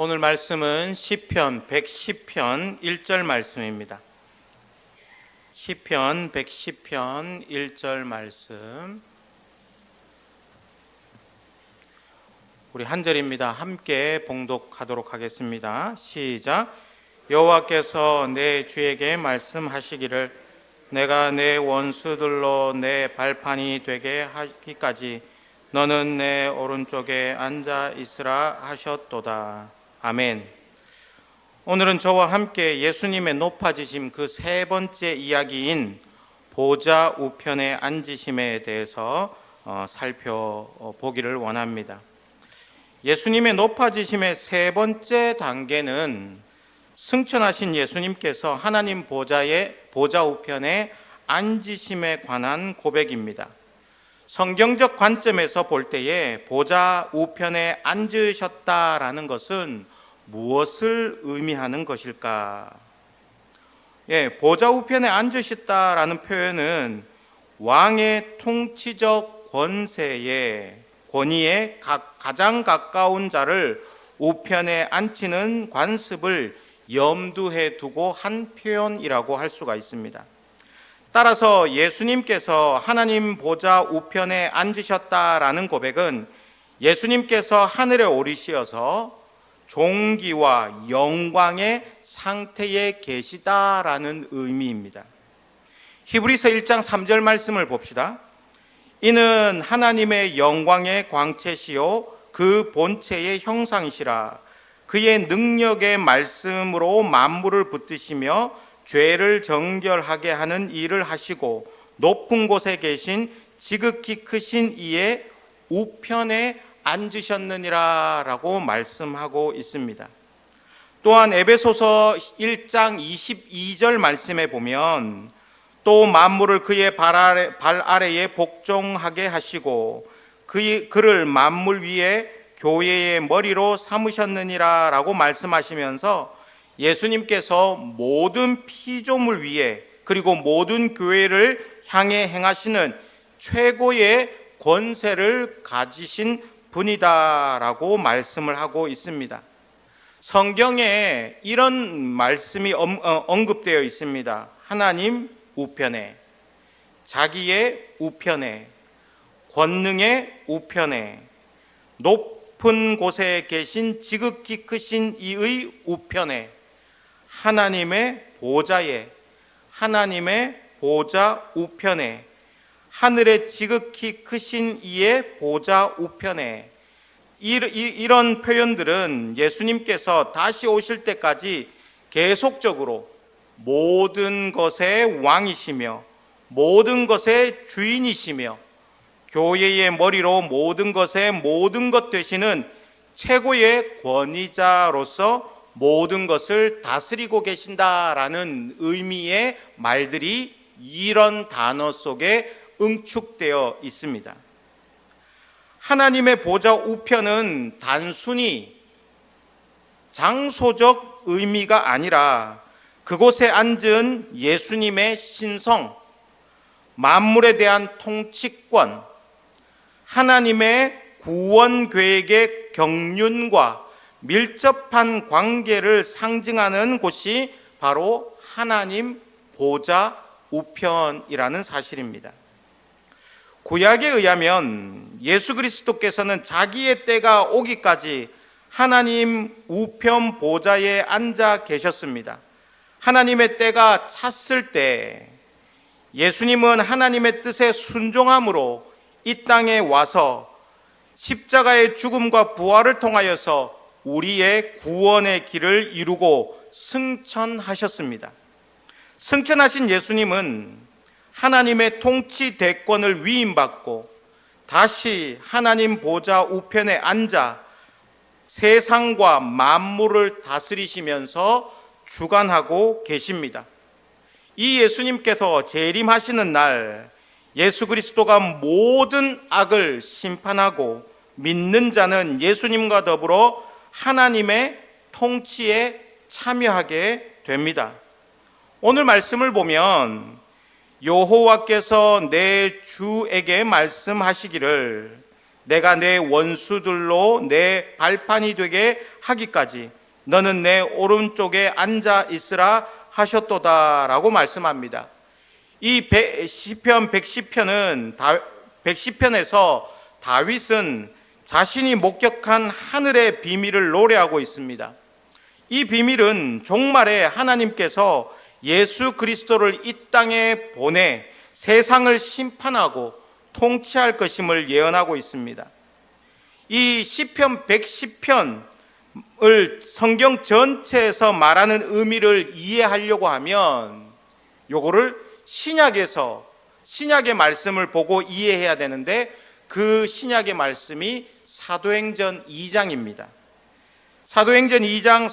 오늘 말씀은 시편 110편 1절 말씀입니다. 시편 110편 1절 말씀, 우리 한 절입니다. 함께 봉독하도록 하겠습니다. 시작. 여호와께서 내 주에게 말씀하시기를 내가 내 원수들로 내 발판이 되게 하기까지 너는 내 오른쪽에 앉아 있으라 하셨도다. 아멘. 오늘은 저와 함께 예수님의 높아지심 그 세 번째 이야기인 보좌 우편에 앉으심에 대해서 살펴보기를 원합니다. 예수님의 높아지심의 세 번째 단계는 승천하신 예수님께서 하나님 보좌 우편에 앉으심에 관한 고백입니다. 성경적 관점에서 볼 때에 보좌 우편에 앉으셨다라는 것은 무엇을 의미하는 것일까? 보좌 우편에 앉으셨다라는 표현은 왕의 통치적 권위에 가장 가까운 자를 우편에 앉히는 관습을 염두에 두고 한 표현이라고 할 수가 있습니다. 따라서 예수님께서 하나님 보좌 우편에 앉으셨다라는 고백은 예수님께서 하늘에 오르시어서 존귀와 영광의 상태에 계시다라는 의미입니다. 히브리서 1장 3절 말씀을 봅시다. 이는 하나님의 영광의 광채시요 그 본체의 형상이시라. 그의 능력의 말씀으로 만물을 붙드시며 죄를 정결하게 하는 일을 하시고 높은 곳에 계신 지극히 크신 이의 우편에 앉으셨느니라 라고 말씀하고 있습니다. 또한 에베소서 1장 22절 말씀에 보면 또 만물을 그의 발 아래에 복종하게 하시고 그를 만물 위에 교회의 머리로 삼으셨느니라 라고 말씀하시면서 예수님께서 모든 피조물 위에 그리고 모든 교회를 향해 행하시는 최고의 권세를 가지신 분이다라고 말씀을 하고 있습니다. 성경에 이런 말씀이 언급되어 있습니다. 하나님 우편에, 자기의 우편에, 권능의 우편에, 높은 곳에 계신 지극히 크신 이의 우편에, 하나님의 보좌에, 하나님의 보좌 우편에, 하늘의 지극히 크신 이의 보좌 우편에, 이런 표현들은 예수님께서 다시 오실 때까지 계속적으로 모든 것의 왕이시며 모든 것의 주인이시며 교회의 머리로 모든 것의 모든 것 되시는 최고의 권위자로서 모든 것을 다스리고 계신다라는 의미의 말들이 이런 단어 속에 응축되어 있습니다. 하나님의 보좌 우편은 단순히 장소적 의미가 아니라 그곳에 앉은 예수님의 신성, 만물에 대한 통치권, 하나님의 구원 계획의 경륜과 밀접한 관계를 상징하는 곳이 바로 하나님 보좌 우편이라는 사실입니다. 구약에 의하면 예수 그리스도께서는 자기의 때가 오기까지 하나님 우편 보좌에 앉아 계셨습니다. 하나님의 때가 찼을 때 예수님은 하나님의 뜻에 순종함으로 이 땅에 와서 십자가의 죽음과 부활을 통하여서 우리의 구원의 길을 이루고 승천하셨습니다. 승천하신 예수님은 하나님의 통치 대권을 위임받고 다시 하나님 보좌 우편에 앉아 세상과 만물을 다스리시면서 주관하고 계십니다. 이 예수님께서 재림하시는 날 예수 그리스도가 모든 악을 심판하고 믿는 자는 예수님과 더불어 하나님의 통치에 참여하게 됩니다. 오늘 말씀을 보면 여호와께서 내 주에게 말씀하시기를 내가 내 원수들로 내 발판이 되게 하기까지 너는 내 오른쪽에 앉아 있으라 하셨도다라고 말씀합니다. 이 시편 110편에서 다윗은 자신이 목격한 하늘의 비밀을 노래하고 있습니다. 이 비밀은 종말에 하나님께서 예수 그리스도를 이 땅에 보내 세상을 심판하고 통치할 것임을 예언하고 있습니다. 이 시편 110편을 성경 전체에서 말하는 의미를 이해하려고 하면 요거를 신약의 말씀을 보고 이해해야 되는데 그 신약의 말씀이 사도행전 2장입니다. 사도행전 2장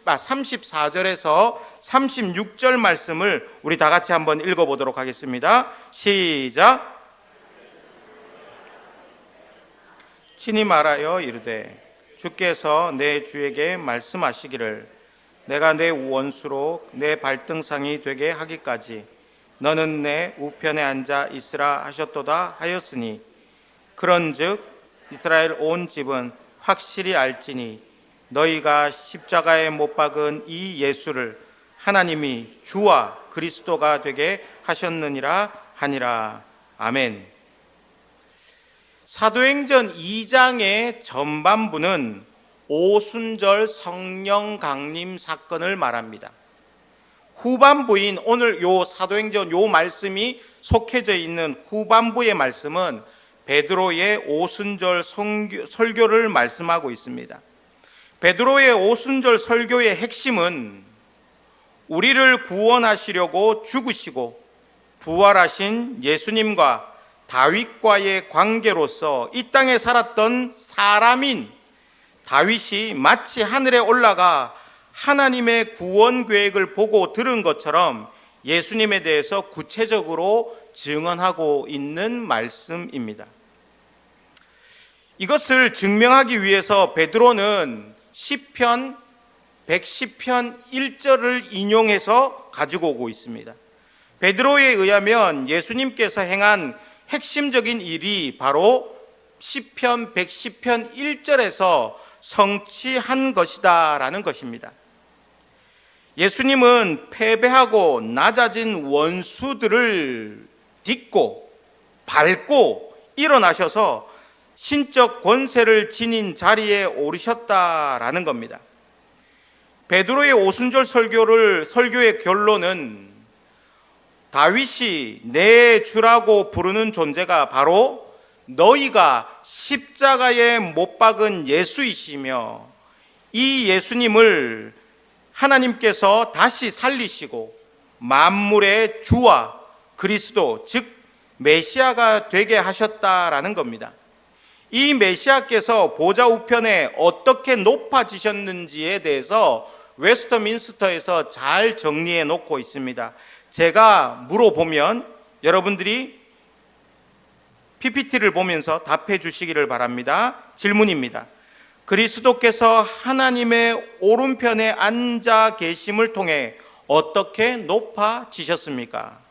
34절에서 36절 말씀을 우리 다 같이 한번 읽어보도록 하겠습니다. 시작. 친히 말하여 이르되 주께서 내 주에게 말씀하시기를 내가 내 원수로 내 발등상이 되게 하기까지 너는 내 우편에 앉아 있으라 하셨도다 하였으니 그런즉 이스라엘 온 집은 확실히 알지니 너희가 십자가에 못 박은 이 예수를 하나님이 주와 그리스도가 되게 하셨느니라 하니라. 아멘. 사도행전 2장의 전반부는 오순절 성령 강림 사건을 말합니다. 후반부인 오늘 요 사도행전 요 말씀이 속해져 있는 후반부의 말씀은 베드로의 오순절 설교를 말씀하고 있습니다. 베드로의 오순절 설교의 핵심은 우리를 구원하시려고 죽으시고 부활하신 예수님과 다윗과의 관계로서 이 땅에 살았던 사람인 다윗이 마치 하늘에 올라가 하나님의 구원 계획을 보고 들은 것처럼 예수님에 대해서 구체적으로 증언하고 있는 말씀입니다. 이것을 증명하기 위해서 베드로는 시편 110편 1절을 인용해서 가지고 오고 있습니다. 베드로에 의하면 예수님께서 행한 핵심적인 일이 바로 시편 110편 1절에서 성취한 것이다라는 것입니다. 예수님은 패배하고 낮아진 원수들을 딛고 밟고 일어나셔서 신적 권세를 지닌 자리에 오르셨다라는 겁니다. 베드로의 오순절 설교의 결론은 다윗이 내 주라고 부르는 존재가 바로 너희가 십자가에 못 박은 예수이시며 이 예수님을 하나님께서 다시 살리시고 만물의 주와 그리스도 즉 메시아가 되게 하셨다라는 겁니다. 이 메시아께서 보좌 우편에 어떻게 높아지셨는지에 대해서 웨스트민스터에서 잘 정리해 놓고 있습니다. 제가 물어보면 여러분들이 PPT를 보면서 답해 주시기를 바랍니다. 질문입니다. 그리스도께서 하나님의 오른편에 앉아 계심을 통해 어떻게 높아지셨습니까?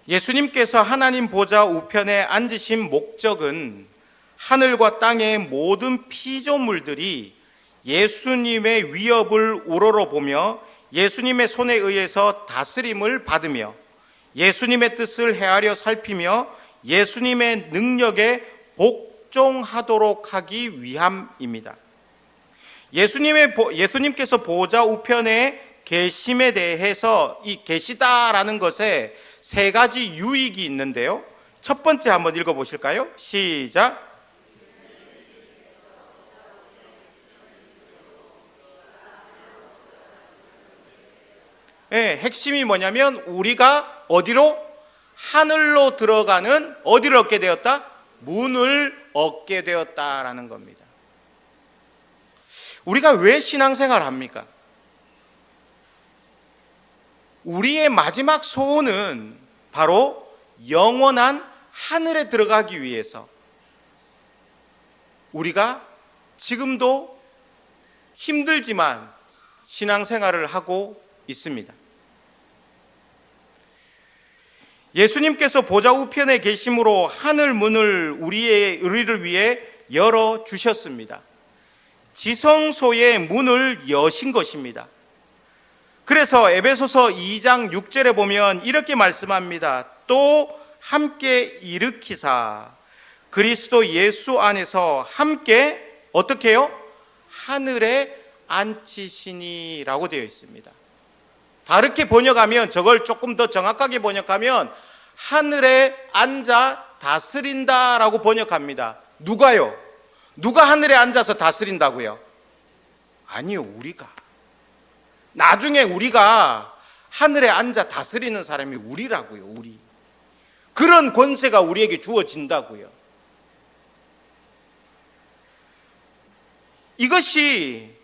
예수님께서 하나님 보좌 우편에 앉으신 목적은 하늘과 땅의 모든 피조물들이 예수님의 위협을 우러러보며 예수님의 손에 의해서 다스림을 받으며 예수님의 뜻을 헤아려 살피며 예수님의 능력에 복종하도록 하기 위함입니다. 예수님께서 보좌 우편에 계심에 대해서 이 계시다라는 것에 세 가지 유익이 있는데요. 첫 번째 한번 읽어보실까요? 시작. 핵심이 뭐냐면 우리가 어디로? 하늘로 들어가는 어디를 얻게 되었다? 문을 얻게 되었다라는 겁니다. 우리가 왜 신앙생활을 합니까? 우리의 마지막 소원은 바로 영원한 하늘에 들어가기 위해서 우리가 지금도 힘들지만 신앙생활을 하고 있습니다. 예수님께서 보좌 우편에 계심으로 하늘 문을 우리를 위해 열어 주셨습니다. 지성소의 문을 여신 것입니다. 그래서 에베소서 2장 6절에 보면 이렇게 말씀합니다. 또 함께 일으키사 그리스도 예수 안에서 함께 어떻게 해요? 하늘에 앉히시니라고 되어 있습니다. 다르게 번역하면, 저걸 조금 더 정확하게 번역하면 하늘에 앉아 다스린다라고 번역합니다. 누가요? 누가 하늘에 앉아서 다스린다고요? 아니요, 우리가. 나중에 우리가 하늘에 앉아 다스리는 사람이 우리라고요. 우리. 그런 권세가 우리에게 주어진다고요. 이것이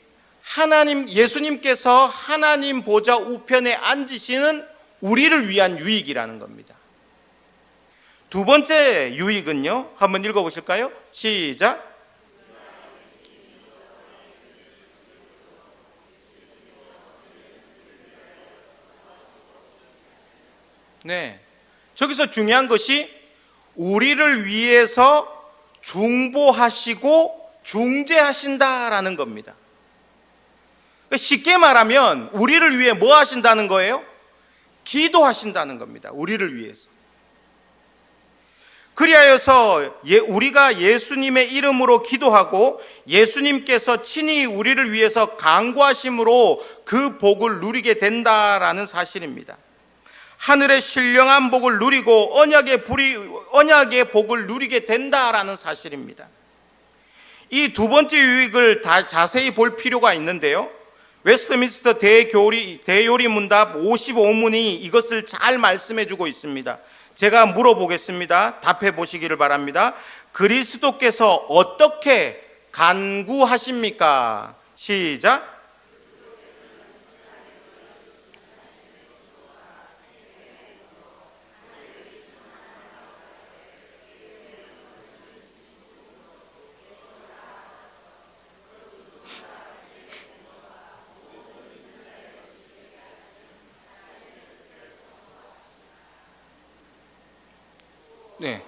예수님께서 하나님 보좌 우편에 앉으시는 우리를 위한 유익이라는 겁니다. 두 번째 유익은요, 한번 읽어보실까요? 시작. 네, 저기서 중요한 것이 우리를 위해서 중보하시고 중재하신다라는 겁니다. 쉽게 말하면 우리를 위해 뭐 하신다는 거예요? 기도하신다는 겁니다. 우리를 위해서. 그리하여서 우리가 예수님의 이름으로 기도하고 예수님께서 친히 우리를 위해서 간구하심으로 그 복을 누리게 된다라는 사실입니다. 하늘의 신령한 복을 누리고 언약의 복을 누리게 된다라는 사실입니다. 이 두 번째 유익을 다 자세히 볼 필요가 있는데요, 웨스트민스터 대요리 문답 55문이 이것을 잘 말씀해 주고 있습니다. 제가 물어보겠습니다. 답해 보시기를 바랍니다. 그리스도께서 어떻게 간구하십니까? 시작. 네.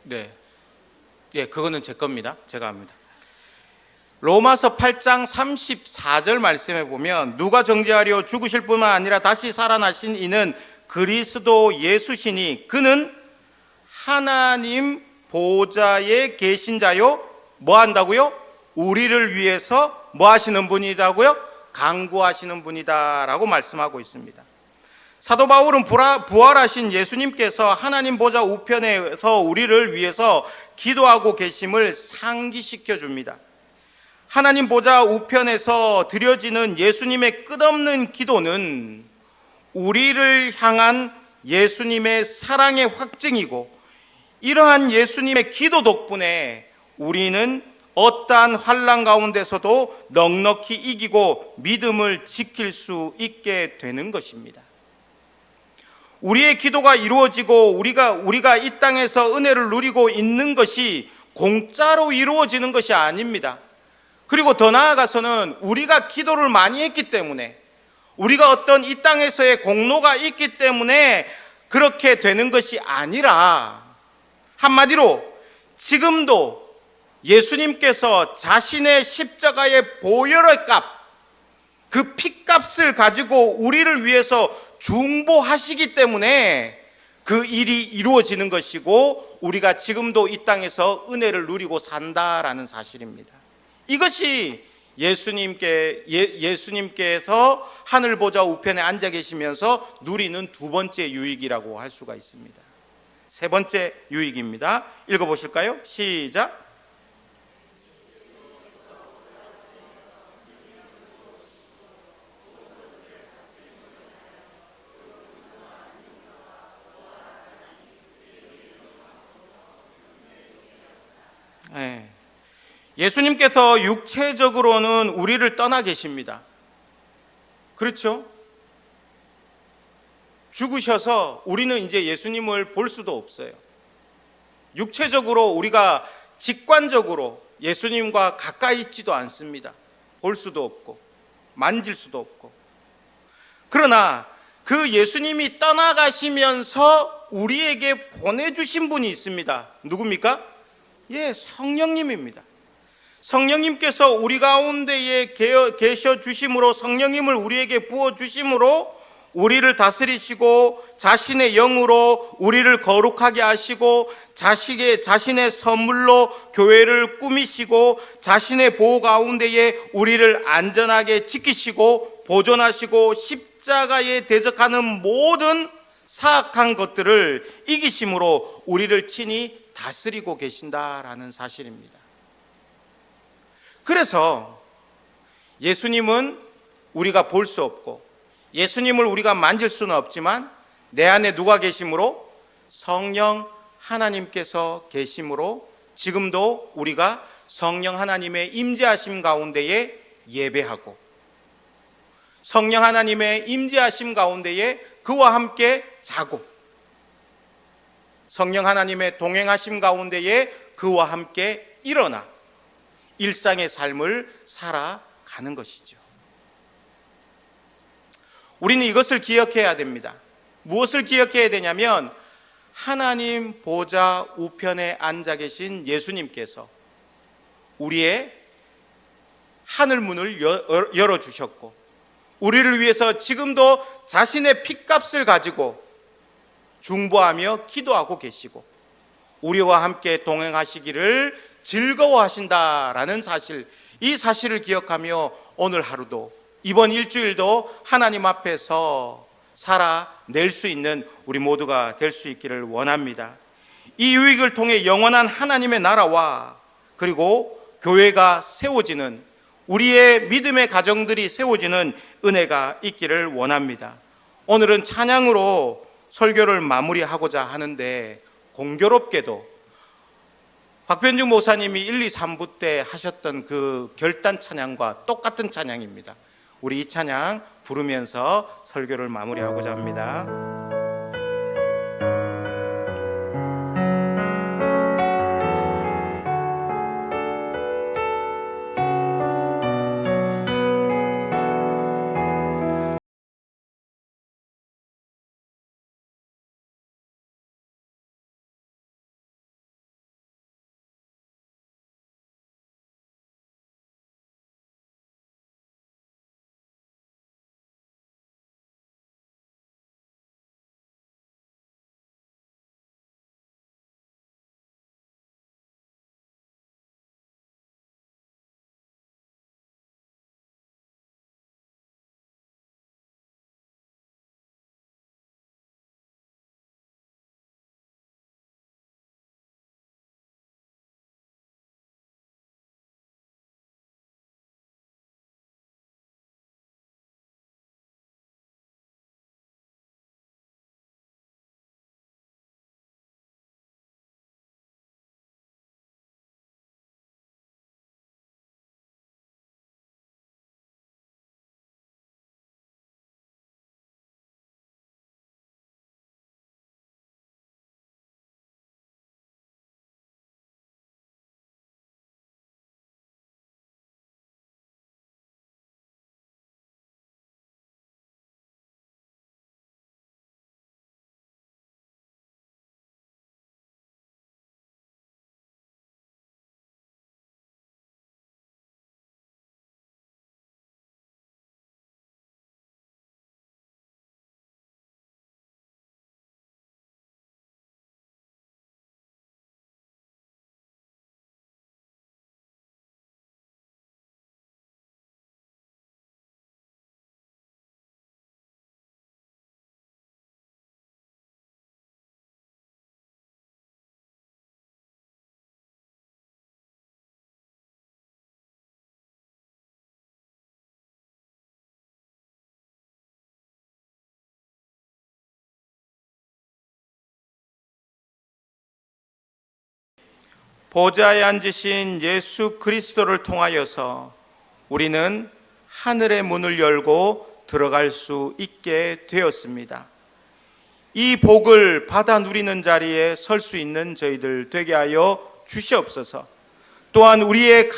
네. 예, 그거는 제 겁니다. 제가 합니다. 로마서 8장 34절 말씀에 보면 누가 정죄하려 죽으실 뿐만 아니라 다시 살아나신 이는 그리스도 예수시니 그는 하나님 보좌에 계신 자요 뭐 한다고요? 우리를 위해서 뭐 하시는 분이다고요? 간구하시는 분이다라고 말씀하고 있습니다. 사도 바울은 부활하신 예수님께서 하나님 보좌 우편에서 우리를 위해서 기도하고 계심을 상기시켜 줍니다. 하나님 보좌 우편에서 드려지는 예수님의 끝없는 기도는 우리를 향한 예수님의 사랑의 확증이고, 이러한 예수님의 기도 덕분에 우리는 어떠한 환난 가운데서도 넉넉히 이기고 믿음을 지킬 수 있게 되는 것입니다. 우리의 기도가 이루어지고 우리가 이 땅에서 은혜를 누리고 있는 것이 공짜로 이루어지는 것이 아닙니다. 그리고 더 나아가서는 우리가 기도를 많이 했기 때문에, 우리가 어떤 이 땅에서의 공로가 있기 때문에 그렇게 되는 것이 아니라, 한마디로 지금도 예수님께서 자신의 십자가의 보혈의 값, 그 피값을 가지고 우리를 위해서 중보하시기 때문에 그 일이 이루어지는 것이고, 우리가 지금도 이 땅에서 은혜를 누리고 산다라는 사실입니다. 이것이 예수님께서 하늘 보좌 우편에 앉아 계시면서 누리는 두 번째 유익이라고 할 수가 있습니다. 세 번째 유익입니다. 읽어보실까요? 시작. 네. 예수님께서 육체적으로는 우리를 떠나 계십니다. 그렇죠? 죽으셔서 우리는 이제 예수님을 볼 수도 없어요. 육체적으로 우리가 직관적으로 예수님과 가까이 있지도 않습니다. 볼 수도 없고 만질 수도 없고. 그러나 그 예수님이 떠나가시면서 우리에게 보내주신 분이 있습니다. 누굽니까? 예, 성령님입니다. 성령님께서 우리 가운데에 계셔 주심으로, 성령님을 우리에게 부어 주심으로 우리를 다스리시고 자신의 영으로 우리를 거룩하게 하시고 자신의 선물로 교회를 꾸미시고 자신의 보호 가운데에 우리를 안전하게 지키시고 보존하시고 십자가에 대적하는 모든 사악한 것들을 이기심으로 우리를 친히 다스리고 계신다라는 사실입니다. 그래서 예수님은 우리가 볼 수 없고 예수님을 우리가 만질 수는 없지만 내 안에 누가 계심으로? 성령 하나님께서 계심으로 지금도 우리가 성령 하나님의 임재하심 가운데에 예배하고 성령 하나님의 임재하심 가운데에 그와 함께 자고 성령 하나님의 동행하심 가운데에 그와 함께 일어나 일상의 삶을 살아가는 것이죠. 우리는 이것을 기억해야 됩니다. 무엇을 기억해야 되냐면 하나님 보좌 우편에 앉아 계신 예수님께서 우리의 하늘 문을 열어주셨고 우리를 위해서 지금도 자신의 핏값을 가지고 중보하며 기도하고 계시고 우리와 함께 동행하시기를 즐거워하신다라는 사실, 이 사실을 기억하며 오늘 하루도 이번 일주일도 하나님 앞에서 살아낼 수 있는 우리 모두가 될 수 있기를 원합니다. 이 유익을 통해 영원한 하나님의 나라와 그리고 교회가 세워지는 우리의 믿음의 가정들이 세워지는 은혜가 있기를 원합니다. 오늘은 찬양으로 설교를 마무리하고자 하는데 공교롭게도 박변중 목사님이 1, 2, 3부 때 하셨던 그 결단 찬양과 똑같은 찬양입니다. 우리 이 찬양 부르면서 설교를 마무리하고자 합니다. 보좌에 앉으신 예수 그리스도를 통하여서 우리는 하늘의 문을 열고 들어갈 수 있게 되었습니다. 이 복을 받아 누리는 자리에 설 수 있는 저희들 되게 하여 주시옵소서. 또한 우리의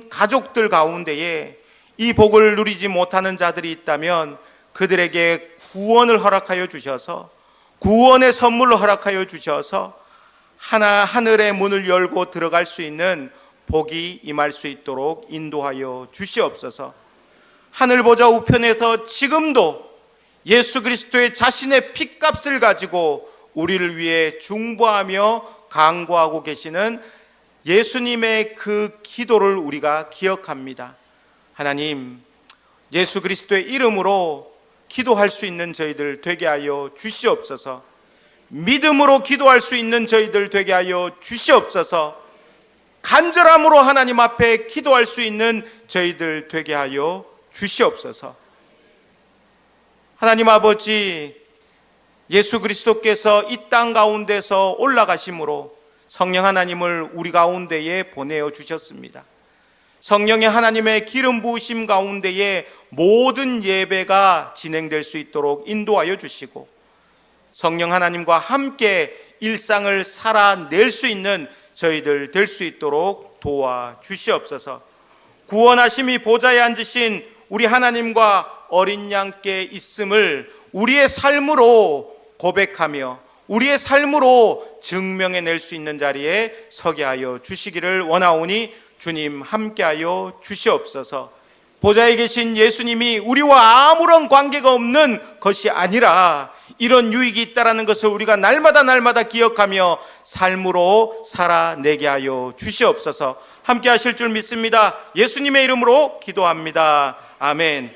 가족들 가운데에 이 복을 누리지 못하는 자들이 있다면 그들에게 구원을 허락하여 주셔서, 구원의 선물로 허락하여 주셔서 하늘의 문을 열고 들어갈 수 있는 복이 임할 수 있도록 인도하여 주시옵소서. 하늘 보좌 우편에서 지금도 예수 그리스도의 자신의 핏값을 가지고 우리를 위해 중보하며 강구하고 계시는 예수님의 그 기도를 우리가 기억합니다. 하나님, 예수 그리스도의 이름으로 기도할 수 있는 저희들 되게 하여 주시옵소서. 믿음으로 기도할 수 있는 저희들 되게 하여 주시옵소서. 간절함으로 하나님 앞에 기도할 수 있는 저희들 되게 하여 주시옵소서. 하나님 아버지, 예수 그리스도께서 이 땅 가운데서 올라가심으로 성령 하나님을 우리 가운데에 보내어 주셨습니다. 성령의 하나님의 기름 부으심 가운데에 모든 예배가 진행될 수 있도록 인도하여 주시고, 성령 하나님과 함께 일상을 살아낼 수 있는 저희들 될 수 있도록 도와 주시옵소서. 구원하심이 보좌에 앉으신 우리 하나님과 어린 양께 있음을 우리의 삶으로 고백하며 우리의 삶으로 증명해낼 수 있는 자리에 서게 하여 주시기를 원하오니 주님 함께하여 주시옵소서. 보좌에 계신 예수님이 우리와 아무런 관계가 없는 것이 아니라 이런 유익이 있다는 것을 우리가 날마다 기억하며 삶으로 살아내게 하여 주시옵소서. 함께 하실 줄 믿습니다. 예수님의 이름으로 기도합니다. 아멘.